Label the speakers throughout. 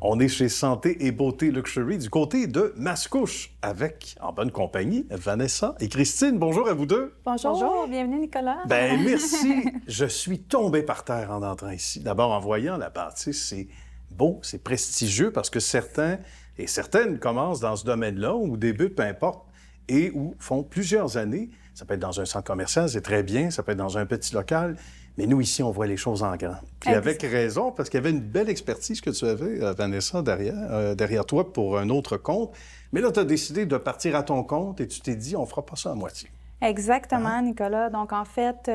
Speaker 1: On est chez Santé et Beauté Luxury du côté de Mascouche avec, en bonne compagnie, Vanessa et Christine. Bonjour à vous deux.
Speaker 2: Bonjour. Bonjour, bienvenue Nicolas.
Speaker 1: Ben merci. Je suis tombé par terre en entrant ici. D'abord, en voyant la bâtisse, c'est beau, c'est prestigieux parce que certains et certaines commencent dans ce domaine-là ou débutent, peu importe, et où font plusieurs années. Ça peut être dans un centre commercial, c'est très bien, ça peut être dans un petit local. Mais nous, ici, on voit les choses en grand. Puis avec raison, parce qu'il y avait une belle expertise que tu avais, Vanessa, derrière toi pour un autre compte. Mais là, tu as décidé de partir à ton compte et tu t'es dit, on fera pas ça à moitié.
Speaker 2: Exactement, Nicolas. Donc, en fait,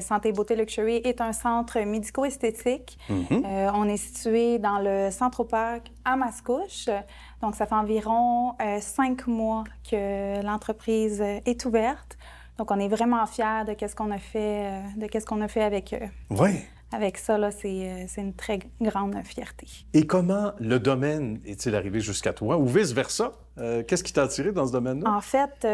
Speaker 2: Santé Beauté Luxury est un centre médico-esthétique. On est situé dans le Centre-Parc à Mascouche. Donc, ça fait environ 5 mois que l'entreprise est ouverte. Donc, on est vraiment fiers de ce qu'on a fait, avec
Speaker 1: Oui.
Speaker 2: Avec ça, là, c'est une très grande fierté.
Speaker 1: Et comment le domaine est-il arrivé jusqu'à toi ou vice-versa? Qu'est-ce qui t'a attiré dans ce domaine-là?
Speaker 2: En fait,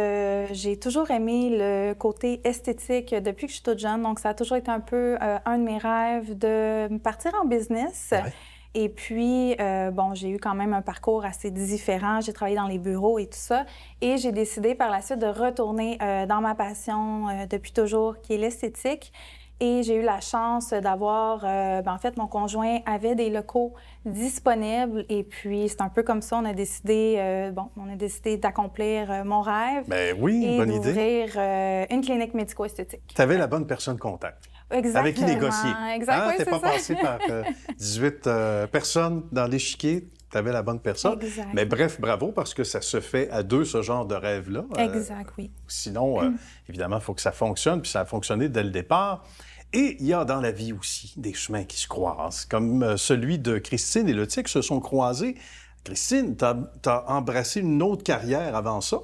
Speaker 2: j'ai toujours aimé le côté esthétique depuis que je suis toute jeune. Donc, ça a toujours été un peu un de mes rêves de partir en business.
Speaker 1: Ouais.
Speaker 2: Et puis, j'ai eu quand même un parcours assez différent. J'ai travaillé dans les bureaux et tout ça. Et j'ai décidé par la suite de retourner dans ma passion depuis toujours, qui est l'esthétique. Et j'ai eu la chance d'avoir... en fait, mon conjoint avait des locaux disponibles. Et puis, c'est un peu comme ça, on a décidé d'accomplir mon rêve.
Speaker 1: Ben oui, bonne idée.
Speaker 2: Et d'ouvrir une clinique médico-esthétique.
Speaker 1: Tu avais la bonne personne contact.
Speaker 2: Exactement.
Speaker 1: Avec qui négocier.
Speaker 2: Exactement.
Speaker 1: T'es pas passé par 18 personnes dans l'échiquier. Tu avais la bonne personne.
Speaker 2: Exact.
Speaker 1: Mais bref, bravo, parce que ça se fait à deux, ce genre de rêve-là.
Speaker 2: Exact, oui.
Speaker 1: Sinon, évidemment, il faut que ça fonctionne, puis ça a fonctionné dès le départ. Et il y a dans la vie aussi des chemins qui se croisent, comme celui de Christine et le tien qui se sont croisés. Christine, tu as embrassé une autre carrière avant ça.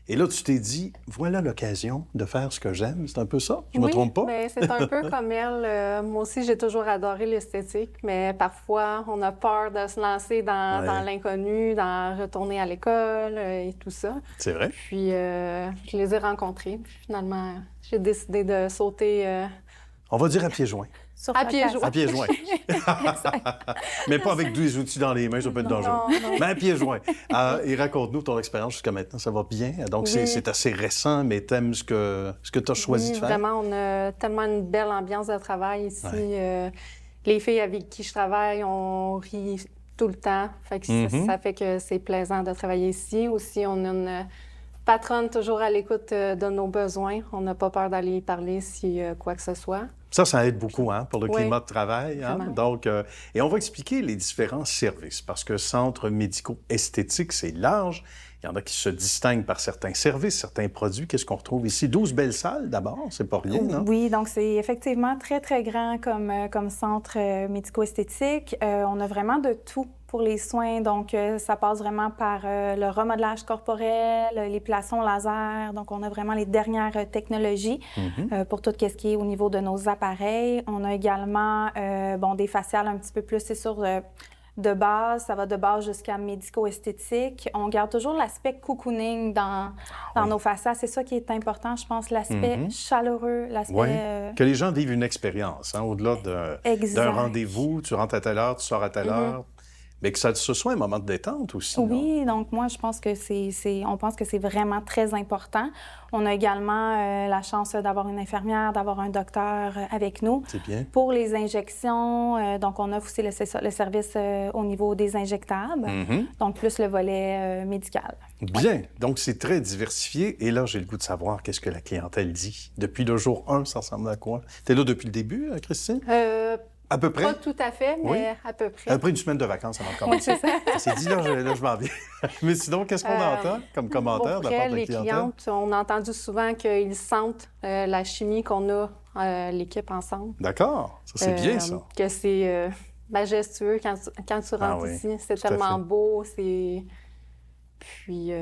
Speaker 1: Et là, tu t'es dit, voilà l'occasion de faire ce que j'aime. C'est un peu ça? Je me trompe pas?
Speaker 3: Oui, c'est un peu comme elle. Moi aussi, j'ai toujours adoré l'esthétique, mais parfois, on a peur de se lancer dans l'inconnu, d'en retourner à l'école et tout ça.
Speaker 1: C'est vrai.
Speaker 3: Puis, je les ai rencontrés. Puis, finalement, j'ai décidé de sauter...
Speaker 1: On va dire à pieds joints.
Speaker 3: À pieds joints.
Speaker 1: À pieds joints. Mais pas avec des outils dans les mains, ça peut être dangereux.
Speaker 3: Non.
Speaker 1: Mais à pieds joints. Et raconte-nous ton expérience jusqu'à maintenant. Ça va bien? Donc, c'est assez récent, mais t'aimes ce que tu as choisi de faire?
Speaker 3: Vraiment, on a tellement une belle ambiance de travail ici. Les filles avec qui je travaille, on rit tout le temps. Fait que ça fait que c'est plaisant de travailler ici. Aussi, on a une patronne toujours à l'écoute de nos besoins. On n'a pas peur d'aller parler si quoi que ce soit.
Speaker 1: Ça aide beaucoup pour le climat de travail. Donc, et on va expliquer les différents services, parce que centre médico-esthétique, c'est large. Il y en a qui se distinguent par certains services, certains produits. Qu'est-ce qu'on retrouve ici? 12 belles salles, d'abord, c'est pas rien, non?
Speaker 2: Oui, donc c'est effectivement très, très grand comme centre médico-esthétique. On a vraiment de tout pour les soins. Donc, ça passe vraiment par le remodelage corporel, l'épilation laser. Donc, on a vraiment les dernières technologies pour tout ce qui est au niveau de nos appareils. On a également des faciales un petit peu plus, c'est sûr, de base. Ça va de base jusqu'à médico-esthétique. On garde toujours l'aspect cocooning dans nos faciales. C'est ça qui est important, je pense, l'aspect chaleureux, l'aspect...
Speaker 1: Que les gens vivent une expérience, au-delà d'un rendez-vous. Tu rentres à telle heure, tu sors à telle heure. Mais que ce soit un moment de détente aussi.
Speaker 2: Oui, donc moi, je pense que on pense que c'est vraiment très important. On a également la chance d'avoir une infirmière, d'avoir un docteur avec nous.
Speaker 1: C'est bien.
Speaker 2: Pour les injections, donc on offre aussi le service au niveau des injectables, donc plus le volet médical.
Speaker 1: Bien, donc c'est très diversifié. Et là, j'ai le goût de savoir qu'est-ce que la clientèle dit. Depuis le jour 1, ça ressemble à quoi? T'es là depuis le début, Christine? À peu près?
Speaker 3: Pas tout à fait, mais à peu près.
Speaker 1: Après une semaine de vacances avant de commencer. On s'est dit, là, je m'en viens. Mais sinon, qu'est-ce qu'on entend comme commentaire de la part de la clientèle?
Speaker 3: Les clientes, on a entendu souvent qu'ils sentent la chimie qu'on a, l'équipe ensemble.
Speaker 1: D'accord. Ça, c'est bien, ça.
Speaker 3: Que c'est majestueux quand tu rentres ici. C'est tellement beau, c'est... Puis...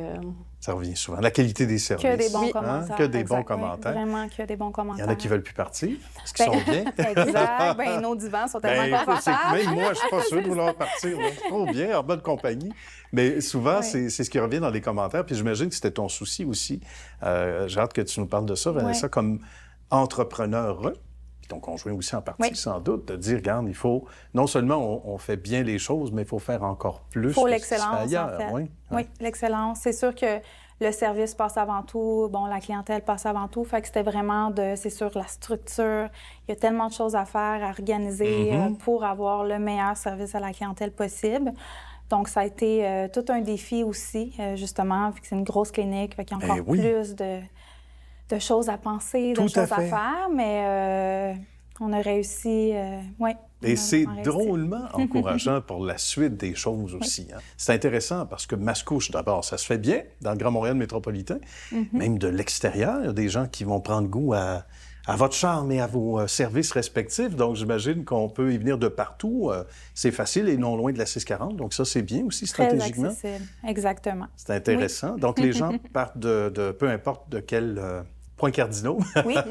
Speaker 1: Ça revient souvent. La qualité des services.
Speaker 2: Que des bons commentaires.
Speaker 1: Que des bons commentaires.
Speaker 2: Vraiment, que des bons commentaires.
Speaker 1: Il y en a qui ne veulent plus partir. Est-ce qu'ils sont bien?
Speaker 2: Exact. Nos divans sont tellement confortables.
Speaker 1: Même moi, je ne suis pas sûr de vouloir partir. Trop bien, en bonne compagnie. Mais souvent, c'est ce qui revient dans les commentaires. Puis j'imagine que c'était ton souci aussi. J'ai hâte que tu nous parles de ça, Vanessa, comme entrepreneur. ton conjoint aussi en partie,
Speaker 2: Oui.
Speaker 1: sans doute, de dire, regarde, il faut, non seulement on fait bien les choses, mais il faut faire encore plus
Speaker 2: Il faut
Speaker 1: que ce qui se fait
Speaker 2: l'excellence,
Speaker 1: ailleurs.
Speaker 2: en fait.
Speaker 1: Oui,
Speaker 2: Oui, l'excellence. C'est sûr que le service passe avant tout, bon, la clientèle passe avant tout. Fait que c'était vraiment c'est sûr, la structure. Il y a tellement de choses à faire, à organiser pour avoir le meilleur service à la clientèle possible. Donc, ça a été tout un défi aussi, justement, vu que c'est une grosse clinique, fait qu'il y a encore plus de choses à penser, de choses à faire, mais on a réussi, oui.
Speaker 1: Et c'est drôlement encourageant pour la suite des choses aussi. Hein. C'est intéressant parce que Mascouche, d'abord, ça se fait bien dans le Grand Montréal métropolitain, même de l'extérieur. Il y a des gens qui vont prendre goût à votre charme et à vos services respectifs. Donc, j'imagine qu'on peut y venir de partout. C'est facile et non loin de la 640. Donc, ça, c'est bien aussi stratégiquement.
Speaker 2: Très accessible, exactement.
Speaker 1: C'est intéressant. Donc, les gens partent de peu importe de quel points cardinaux,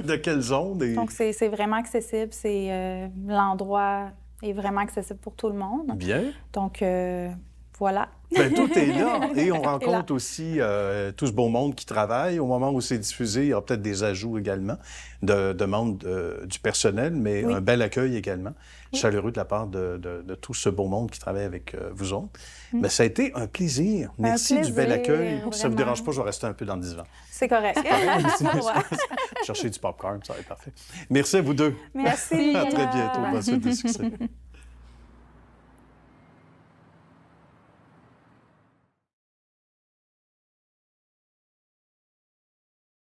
Speaker 1: de quelle zone. Et...
Speaker 2: Donc, c'est vraiment accessible. L'endroit est vraiment accessible pour tout le monde.
Speaker 1: Bien.
Speaker 2: Donc, voilà.
Speaker 1: Bien, tout est là. Et on rencontre aussi tout ce beau monde qui travaille. Au moment où c'est diffusé, il y aura peut-être des ajouts également de membres du personnel, mais un bel accueil également, chaleureux de la part de tout ce beau monde qui travaille avec vous autres. Mais ça a été un plaisir. Merci du bel accueil.
Speaker 2: Vraiment.
Speaker 1: Si ça ne vous dérange pas, je vais rester un peu dans le divan.
Speaker 2: C'est correct.
Speaker 1: Chercher du popcorn, ça va être parfait. Merci à vous deux.
Speaker 2: Merci.
Speaker 1: À très bientôt. Bonne suite de succès.